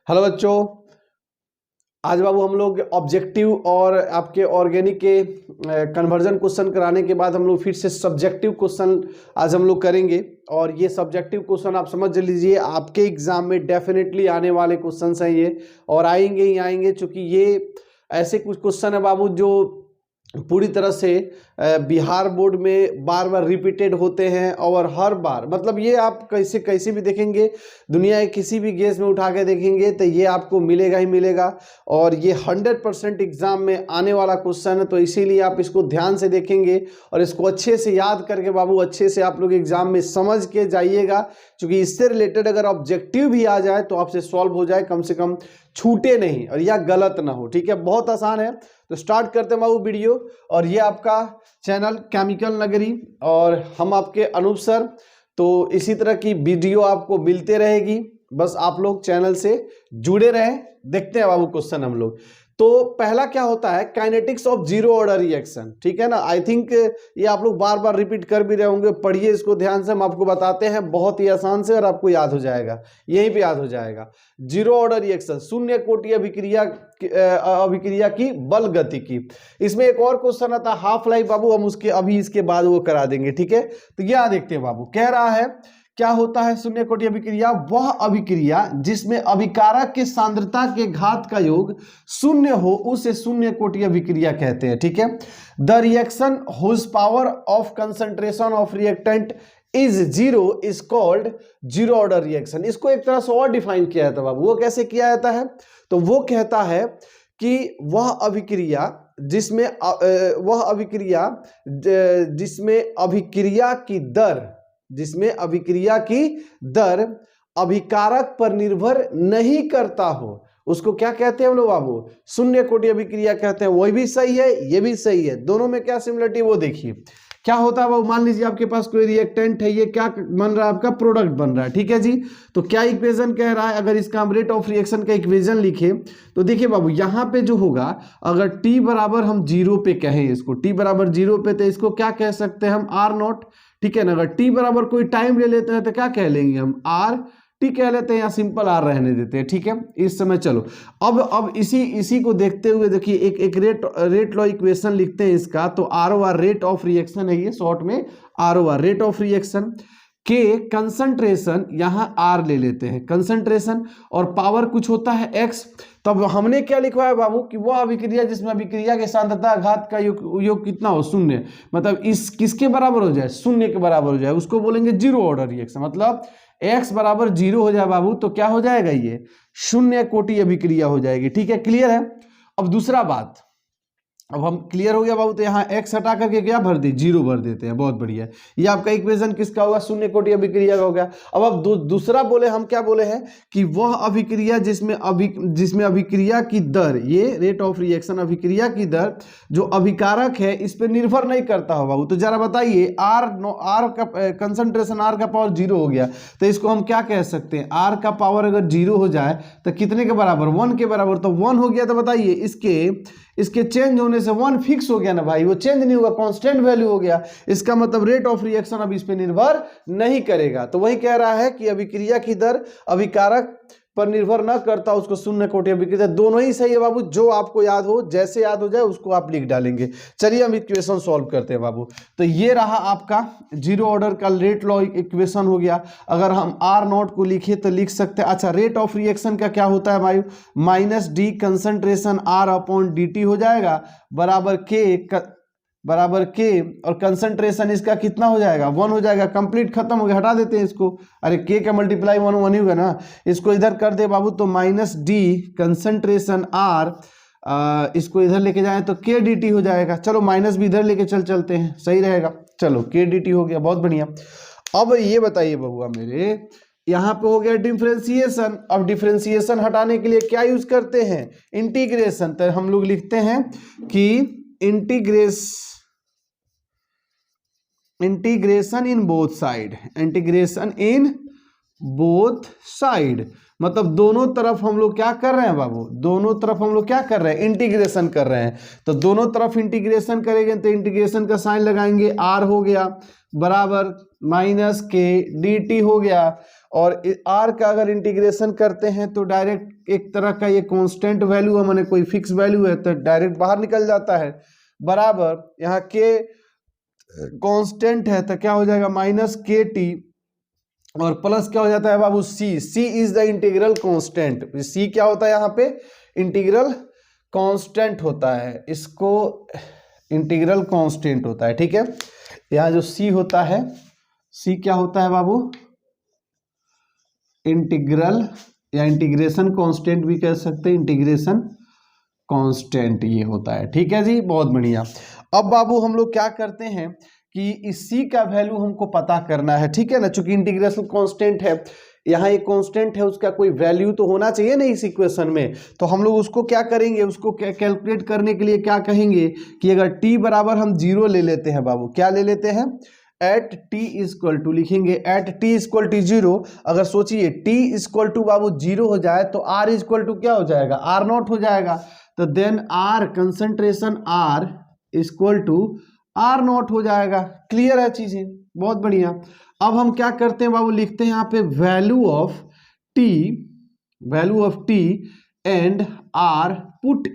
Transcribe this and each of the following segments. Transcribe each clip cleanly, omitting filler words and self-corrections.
Hello बच्चों, आज बाबू हम लोग ऑब्जेक्टिव और आपके ऑर्गेनिक के कन्वर्जन क्वेश्चन कराने के बाद हम लोग फिर से सब्जेक्टिव क्वेश्चन आज हम लोग करेंगे। और ये सब्जेक्टिव क्वेश्चन आप समझ लीजिए आपके एग्जाम में डेफिनेटली आने वाले क्वेश्चन हैं ये, और आएंगे ही आएंगे, चूंकि ये ऐसे कुछ क्वेश्चन है बाबू जो पूरी तरह से बिहार बोर्ड में बार बार रिपीटेड होते हैं। और हर बार मतलब ये आप कैसे कैसे भी देखेंगे, दुनिया के किसी भी गेस में उठा के देखेंगे तो ये आपको मिलेगा ही मिलेगा। और ये 100% एग्जाम में आने वाला क्वेश्चन है, तो इसीलिए आप इसको ध्यान से देखेंगे और इसको अच्छे से याद करके बाबू अच्छे से आप लोग एग्जाम में समझ के जाइएगा, क्योंकि इससे रिलेटेड अगर ऑब्जेक्टिव भी आ जाए तो आपसे सॉल्व हो जाए, कम से कम छूटे नहीं और या गलत ना हो। ठीक है, बहुत आसान है। तो स्टार्ट करते हैं बाबू वीडियो। और ये आपका चैनल केमिकल नगरी और हम आपके अनूप सर। तो इसी तरह की वीडियो आपको मिलते रहेगी, बस आप लोग चैनल से जुड़े रहें। देखते हैं बाबू क्वेश्चन हम लोग। तो पहला क्या होता है, kinetics of zero order reaction. ठीक है ना, आई थिंक ये आप लोग बार बार रिपीट कर भी रहे होंगे, पढ़िए इसको ध्यान से, हम आपको बताते हैं बहुत ही आसान से और आपको याद हो जाएगा, यहीं पे याद हो जाएगा। जीरो ऑर्डर रिएक्शन, शून्य कोटि अभिक्रिया की बल गति की। इसमें एक और क्वेश्चन आता है हाफ लाइफ बाबू, हम उसके अभी इसके बाद वो करा देंगे। ठीक है, तो यह देखते हैं बाबू, कह रहा है क्या होता है शून्य कोटि अभिक्रिया, वह अभिक्रिया जिसमें अभिकारक के सांद्रता के घात का योग शून्य हो उसे शून्य कोटि अभिक्रिया कहते हैं। ठीक है, the reaction whose power of concentration of reactant is zero is called zero order reaction. इसको एक तरह से और डिफाइन किया जाता है बाबू, वो कैसे किया जाता है, तो वो कहता है कि वह अभिक्रिया जिसमें अभिक्रिया की दर अभिकारक पर निर्भर नहीं करता हो, उसको क्या कहते हैं हम लोग बाबू, शून्य कोटि अभिक्रिया कहते हैं। वही भी सही है, ये भी सही है, दोनों में क्या सिमिलरिटी वो देखिए। क्या होता है बाबू, मान लीजिए आपके पास कोई रिएक्टेंट है, ये क्या बन रहा है, आपका प्रोडक्ट बन रहा है। ठीक है जी, तो क्या इक्वेशन कह रहा है, अगर इसका हम रेट ऑफ रिएक्शन का इक्वेशन लिखे तो देखिए बाबू, यहाँ पे जो होगा, अगर टी बराबर हम जीरो पे कहें, इसको टी बराबर जीरो पे, तो इसको क्या कह सकते हैं हम, आर नॉट। ठीक है ना, अगर टी बराबर कोई टाइम ले लेते हैं तो क्या कह लेंगे हम, आर टी कह लेते हैं, या सिंपल आर रहने देते हैं। ठीक है, इस समय चलो अब इसी को देखते हुए देखिए एक रेट लॉ इक्वेशन लिखते हैं इसका। तो R O R rate of reaction है ये, शॉर्ट में R O R rate of reaction के कंसंट्रेशन, यहां आर ले लेते हैं कंसंट्रेशन, और पावर कुछ होता है एक्स। तब हमने क्या लिखवा है बाबू कि वह अभिक्रिया जिसमें अभिक्रिया के सांद्रता घात का योग कितना हो, शून्य, मतलब इस किसके बराबर हो जाए, शून्य के बराबर हो जाए, उसको बोलेंगे जीरो ऑर्डर रिएक्शन। मतलब x बराबर जीरो हो जाए बाबू तो क्या हो जाएगा, ये शून्य कोटि अभिक्रिया हो जाएगी। ठीक है, क्लियर है। अब दूसरा बात, अब हम क्लियर हो गया बाबू, तो यहाँ x हटा करके क्या भर दे, जीरो भर देते हैं, बहुत बढ़िया। ये आपका इक्वेशन किसका होगा, शून्य कोटि अभिक्रिया का हो गया। अब दूसरा बोले, हम क्या बोले हैं कि वह अभिक्रिया जिसमें अभिक्रिया की दर, ये रेट ऑफ रिएक्शन अभिक्रिया की दर जो अभिकारक है इस पर निर्भर नहीं करता हो बाबू। तो जरा बताइए, आर का कंसंट्रेशन, आर का पावर जीरो हो गया, तो इसको हम क्या कह सकते हैं, आर का पावर अगर जीरो हो जाए तो कितने के बराबर, 1 के बराबर। तो 1 हो गया, तो बताइए इसके चेंज होने से 1 फिक्स हो गया ना भाई, वो चेंज नहीं होगा, कांस्टेंट वैल्यू हो गया। इसका मतलब रेट ऑफ रिएक्शन अब इस पे निर्भर नहीं करेगा। तो वही कह रहा है कि अभिक्रिया की दर अभिकारक पर निर्भर न करता, उसको शून्य कोटि अभिक्रिया। दोनों ही सही है बाबू, जो आपको याद हो, जैसे याद हो जाए उसको आप लिख डालेंगे। चलिए हम इक्वेशन सॉल्व करते हैं बाबू। तो ये रहा आपका जीरो ऑर्डर का रेट लॉ इक्वेशन हो गया। अगर हम आर नॉट को लिखे तो लिख सकते हैं, अच्छा रेट ऑफ रिएक्शन का क्या होता है भाई, minus D concentration R upon D T हो जाएगा, बराबर के और कंसंट्रेशन इसका कितना हो जाएगा, 1 हो जाएगा। कंप्लीट खत्म हो गया, हटा देते हैं इसको, अरे के का मल्टीप्लाई 1 1 ही होगा ना, इसको इधर कर दे बाबू, तो माइनस डी कंसंट्रेशन आर, इसको इधर लेके जाएं तो के डी टी हो जाएगा। चलो माइनस भी इधर लेके चलते हैं, सही रहेगा। चलो के डी टी हो गया, बहुत बढ़िया। अब ये बताइए बबुआ मेरे, यहाँ पे हो गया डिफरेंशिएशन। अब डिफरेंशिएशन हटाने के लिए क्या यूज करते हैं, इंटीग्रेशन। तो हम लोग लिखते हैं कि integration in both side, integration in both side, मतलब दोनों तरफ हम लोग क्या कर रहे हैं बाबू, दोनों तरफ हम लोग क्या कर रहे हैं, इंटीग्रेशन कर रहे हैं। तो दोनों तरफ इंटीग्रेशन करेंगे तो इंटीग्रेशन का साइन लगाएंगे, आर हो गया बराबर माइनस के डी टी हो गया। और आर का अगर इंटीग्रेशन करते हैं तो डायरेक्ट एक तरह का ये कांस्टेंट वैल्यू है, माने कोई फिक्स वैल्यू है तो डायरेक्ट बाहर निकल जाता है, बराबर यहाँ के कांस्टेंट है तो क्या हो जाएगा माइनस के टी, और प्लस क्या हो जाता है बाबू सी, सी इज द इंटीग्रल कांस्टेंट। सी क्या होता है यहाँ पे, इंटीग्रल कांस्टेंट होता है, इसको इंटीग्रल कांस्टेंट होता है, ठीक है। यहाँ जो सी होता है, सी क्या होता है बाबू, इंटीग्रल या इंटीग्रेशन कांस्टेंट भी कह सकते हैं, इंटीग्रेशन कांस्टेंट ये होता है, ठीक है जी, बहुत बढ़िया। अब बाबू हम लोग क्या करते हैं कि इस सी का वैल्यू हमको पता करना है, ठीक है ना, चूंकि इंटीग्रेशन कांस्टेंट है, यहाँ एक कांस्टेंट है, उसका कोई वैल्यू तो होना चाहिए ना इस इक्वेशन में। तो हम लोग उसको क्या करेंगे, उसको कैलकुलेट करने के लिए क्या कहेंगे कि अगर t बराबर हम 0 ले लेते हैं बाबू, क्या ले लेते हैं, एट t इक्वल टू लिखेंगे, एट t इक्वल टू 0। अगर सोचिए t इक्वल टू बाबू 0 हो जाए तो r इक्वल टू क्या हो जाएगा, r0 हो जाएगा। तो then r concentration r equal to r0 हो जाएगा। क्लियर है चीजें, बहुत बढ़िया। अब हम क्या करते हैं बाबू, लिखते हैं यहाँ पे value of t and r put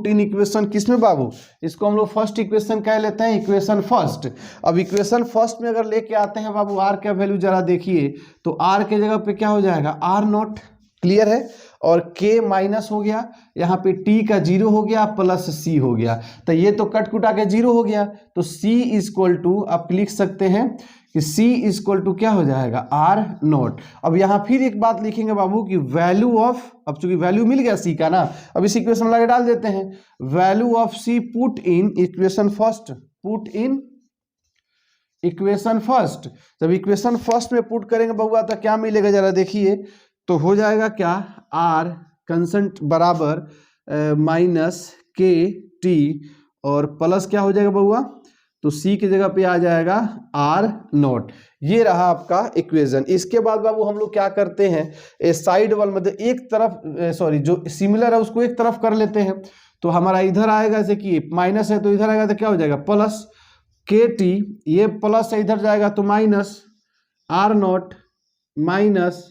in equation किसमें बाबू, इसको हम लोग फर्स्ट इक्वेशन कह लेते हैं, इक्वेशन फर्स्ट। अब इक्वेशन फर्स्ट में अगर लेके आते हैं बाबू r का वैल्यू जरा देखिए, तो r के जगह पे क्या हो जाएगा, r0। क्लियर है, और k माइनस हो गया, यहाँ पे t का 0 हो गया प्लस c हो गया, तो ये तो कट कुटा के 0 हो गया। तो c इक्वल टू आप लिख सकते हैं कि c इक्वल टू क्या हो जाएगा, r0। अब यहाँ फिर एक बात लिखेंगे बाबू कि वैल्यू ऑफ, अब चूंकि वैल्यू मिल गया c का ना, अब इस इक्वेशन में लगा डाल देते हैं, value of c put in equation first, put in equation first. जब इक्वेशन फर्स्ट में पुट करेंगे बउआ तो क्या मिलेगा जरा देखिए, तो हो जाएगा क्या, r कंसंट बराबर माइनस के टी और प्लस क्या हो जाएगा बउआ, तो c की जगह पे आ जाएगा r0। ये रहा आपका इक्वेशन। इसके बाद बाबू हम लोग क्या करते हैं, साइड वाल मतलब एक तरफ सॉरी जो सिमिलर है उसको एक तरफ कर लेते हैं। तो हमारा इधर आएगा, जैसे कि माइनस है तो इधर आएगा तो क्या हो जाएगा प्लस के टी, ये प्लस से इधर जाएगा तो माइनस r0 माइनस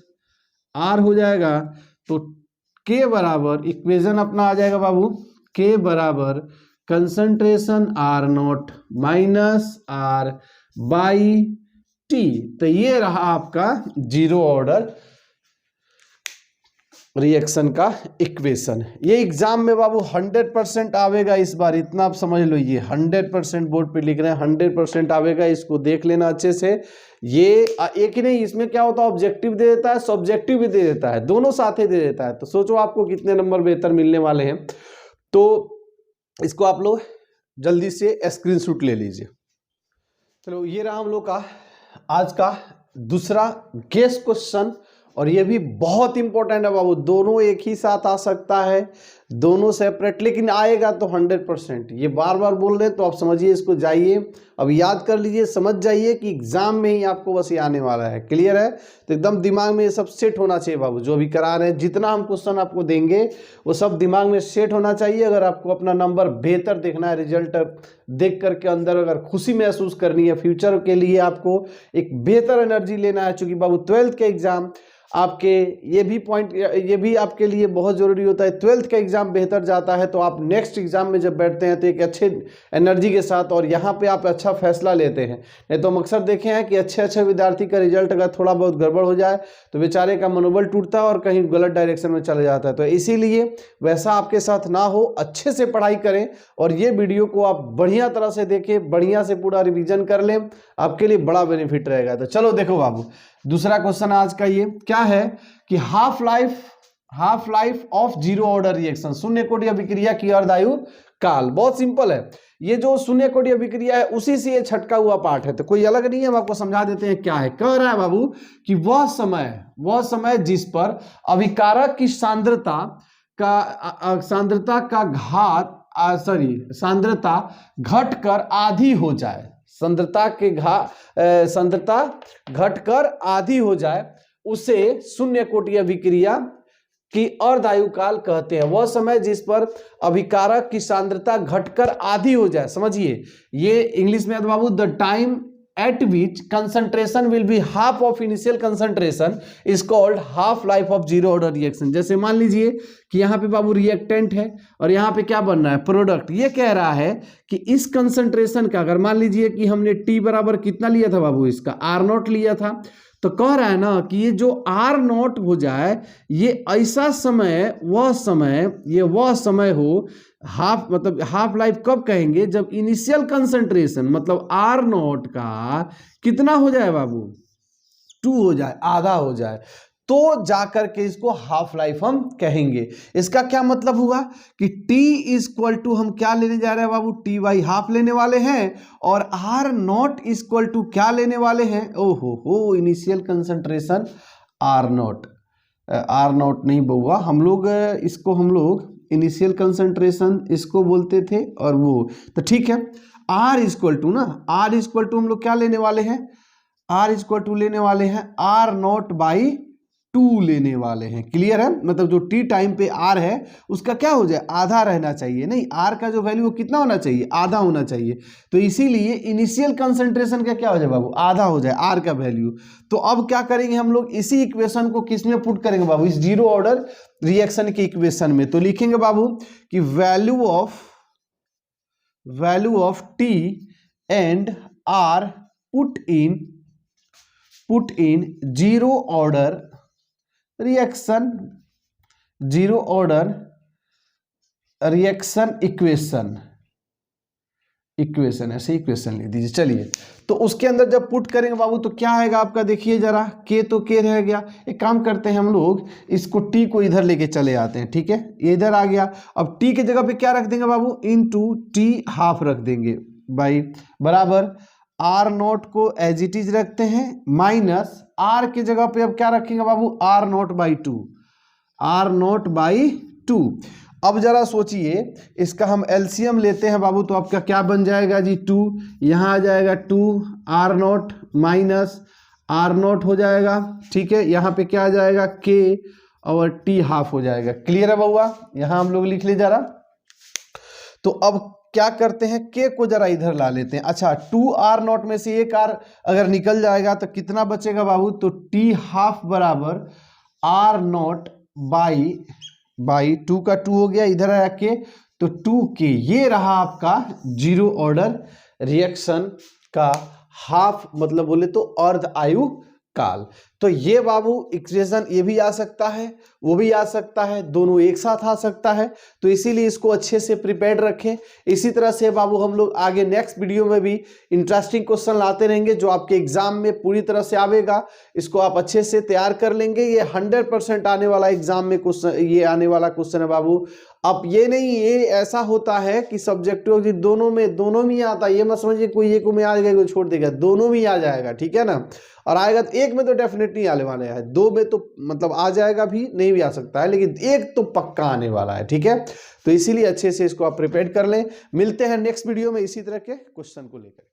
r हो जाएगा। तो k बराबर इक्वेशन अपना आ जाएगा बाबू, k बराबर concentration r0 minus r by T. तो ये रहा आपका 0 ऑर्डर रिएक्शन का इक्वेशन। ये एग्जाम में बाबू 100% आवेगा इस बार, इतना आप समझ लो, ये 100% बोर्ड पे लिख रहे हैं, 100% आवेगा, इसको देख लेना अच्छे से। ये एक ही नहीं, इसमें क्या होता है ऑब्जेक्टिव दे देता है, सब्जेक्टिव भी दे देता है, दोनों साथ ही दे देता है। तो सोचो आपको कितने नंबर बेहतर मिलने वाले हैं। तो इसको आप लोग जल्दी से स्क्रीनशॉट ले लीजिए। चलो ये रहा हम लोग का आज का दूसरा गेस क्वेश्चन, और ये भी बहुत इंपॉर्टेंट है बाबू, दोनों एक ही साथ आ सकता है, दोनों सेपरेट, लेकिन आएगा तो 100%। ये बार बार बोल रहे हैं तो आप समझिए, इसको जाइए अब याद कर लीजिए, समझ जाइए कि एग्जाम में ही आपको बस ये आने वाला है। क्लियर है, तो एकदम दिमाग में ये सब सेट होना चाहिए बाबू, जो अभी करा रहे हैं, जितना हम क्वेश्चन आपको देंगे वो सब दिमाग में सेट होना चाहिए। अगर आपको अपना नंबर बेहतर देखना है, रिजल्ट देख करके अंदर अगर खुशी महसूस करनी है, फ्यूचर के लिए आपको एक बेहतर एनर्जी लेना है, चूंकि बाबू 12th के एग्जाम आपके ये भी पॉइंट, ये भी आपके लिए बहुत ज़रूरी होता है। 12th का एग्जाम बेहतर जाता है तो आप नेक्स्ट एग्जाम में जब बैठते हैं तो एक अच्छे एनर्जी के साथ, और यहाँ पे आप अच्छा फैसला लेते हैं। नहीं तो हम अक्सर देखे हैं कि अच्छे विद्यार्थी का रिजल्ट अगर थोड़ा बहुत गड़बड़ हो जाए तो बेचारे का मनोबल टूटता है और कहीं गलत डायरेक्शन में चला जाता है। तो इसीलिए वैसा आपके साथ ना हो, अच्छे से पढ़ाई करें और ये वीडियो को आप बढ़िया तरह से देखें, बढ़िया से पूरा रिविजन कर लें, आपके लिए बड़ा बेनिफिट रहेगा। तो चलो देखो बाबू, दूसरा क्वेश्चन आज का ये क्या है कि half life of zero order reaction, शून्य कोटि अभिक्रिया की अर्धायु काल। बहुत सिंपल है, ये जो शून्य कोटि अभिक्रिया है उसी से ये छटका हुआ पार्ट है, तो कोई अलग नहीं है। हम आपको समझा देते हैं क्या है। कह रहा है बाबू कि वह समय जिस पर अभिकारक की सांद्रता घटकर आधी हो जाए, सांद्रता घटकर आधी हो जाए उसे शून्य कोटि अभिक्रिया की अर्धायु काल कहते हैं। वह समय जिस पर अभिकारक की सांद्रता घटकर आधी हो जाए, समझिए ये इंग्लिश में बाबू the time at which concentration will be half of initial concentration is called half life of zero order reaction। जैसे मान लीजिए कि यहाँ पे बाबू रिएक्टेंट है और यहाँ पे क्या बन रहा है, प्रोडक्ट। ये कह रहा है कि इस कंसंट्रेशन का अगर मान लीजिए कि हमने T बराबर कितना लिया था बाबू, इसका R0 लिया था, तो कह रहा है ना कि ये जो R0 हो जाए ये ऐसा समय, वह समय हो हाफ लाइफ कब कहेंगे, जब इनिशियल कंसंट्रेशन मतलब R0 का कितना हो जाए बाबू, 2 हो जाए, आधा हो जाए, तो जाकर के इसको हाफ लाइफ हम कहेंगे। इसका क्या मतलब हुआ कि T इक्वल टू हम क्या लेने जा रहे हैं बाबू, T बाई हाफ लेने वाले हैं, और R0 इक्वल टू क्या लेने वाले हैं, ओहो इनिशियल कंसंट्रेशन R0 नहीं बउआ, हम लोग इनिशियल कंसंट्रेशन इसको बोलते थे, और वो तो ठीक है। R इक्वल टू हम लोग क्या लेने वाले हैं, R इक्वल टू लेने वाले हैं R0 बाई 2 लेने वाले हैं। क्लियर है, मतलब जो T टाइम पे R है उसका क्या हो जाए, आधा रहना चाहिए, नहीं R का जो वैल्यू वो कितना होना चाहिए, आधा होना चाहिए। तो इसीलिए इनिशियल कंसंट्रेशन का क्या हो जाए बाबू, आधा हो जाए R का वैल्यू। तो अब क्या करेंगे हम लोग, इसी इक्वेशन को किस में पुट करेंगे बाबू, इस जीरो ऑर्डर रिएक्शन की इक्वेशन में। तो लिखेंगे बाबू कि value of T and R put in zero order reaction equation ऐसे इक्वेशन लिख दीजिए। चलिए, तो उसके अंदर जब पुट करेंगे बाबू तो क्या आएगा आपका, देखिए जरा, K तो K रह गया। एक काम करते हैं हम लोग, इसको T को इधर लेके चले आते हैं, ठीक है, ये इधर आ गया। अब T के जगह पे क्या रख देंगे बाबू, इनटू T हाफ रख देंगे बाई बराबर R0 को एज इट इज रखते हैं, माइनस R के जगह पे अब क्या रखेंगे बाबू, R0 बाई 2। अब जरा सोचिए, इसका हम एलसीएम लेते हैं बाबू, तो आपका क्या बन जाएगा जी, 2, यहाँ आ जाएगा 2 R0 माइनस R0 हो जाएगा, ठीक है, यहाँ पे क्या आ जाएगा K और T हाफ हो जाएगा। क्लियर है बउआ, यहाँ हम लोग लिख ले जरा। तो अब क्या करते हैं, K को जरा इधर ला लेते हैं। अच्छा, 2R0 में से एक R अगर निकल जाएगा तो कितना बचेगा बाबू, तो T हाफ बराबर R0 बाई 2 का 2 हो गया, इधर आया K, तो 2K, ये रहा आपका जीरो ऑर्डर रिएक्शन का हाफ, मतलब बोले तो अर्ध आयु काल। तो ये बाबू इक्वेशन ये भी आ सकता है, वो भी आ सकता है, दोनों एक साथ आ सकता है, तो इसीलिए इसको अच्छे से प्रिपेयर्ड रखें। इसी तरह से बाबू हम लोग आगे नेक्स्ट वीडियो में भी इंटरेस्टिंग क्वेश्चन लाते रहेंगे जो आपके एग्जाम में पूरी तरह से आवेगा। इसको आप अच्छे से तैयार कर लेंगे, ये 100% आने वाला एग्जाम में क्वेश्चन, ये आने वाला क्वेश्चन है बाबू। अब ये नहीं, ये ऐसा होता है कि सब्जेक्टिव दोनों में आता है, ये मत समझिए कोई एक में आ जाएगा कोई छोड़ देगा, दोनों में आ जाएगा, ठीक है ना। और आएगा तो एक में तो डेफिनेटली आने वाला है, 2 में तो मतलब आ जाएगा भी, नहीं भी आ सकता है, लेकिन एक तो पक्का आने वाला है, ठीक है। तो इसीलिए अच्छे से इसको आप प्रिपेयर कर लें। मिलते हैं नेक्स्ट वीडियो में इसी तरह के क्वेश्चन को लेकर।